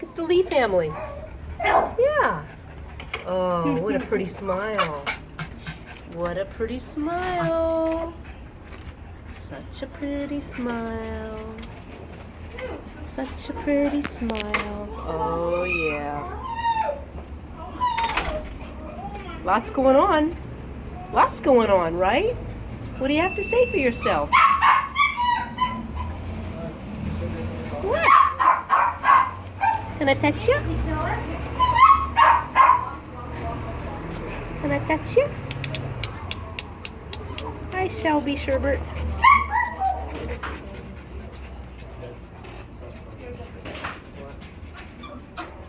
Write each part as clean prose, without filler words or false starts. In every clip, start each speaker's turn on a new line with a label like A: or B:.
A: It's the Lee family. Yeah. Oh, what a pretty smile. What a pretty smile. Such a pretty smile. Such a pretty smile. Oh, yeah. Lots going on. Lots going on, right? What do you have to say for yourself? What? Can I pet you? Can I pet you? Hi, Shelby Sherbert.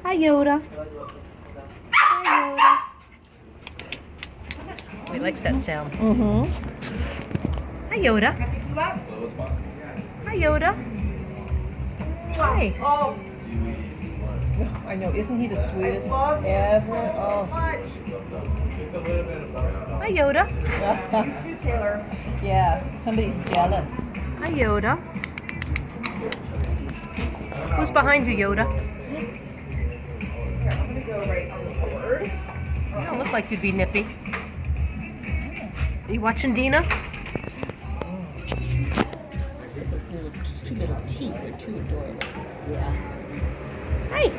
A: Hi, Yoda. Hi, Yoda. He likes that sound.
B: Mm-hmm.
A: Hi, Yoda. Hi, Yoda. Hi.
B: Oh. I know, isn't he the sweetest ever? Oh.
A: Hi, Yoda.
B: You too, Taylor. Yeah, somebody's jealous.
A: Hi, Yoda. Who's behind you, Yoda?
B: Here, I'm gonna go right on the board.
A: You don't look like you'd be nippy. Are you watching Dina?
B: Two little teeth are too adorable.
A: Yeah. Hi.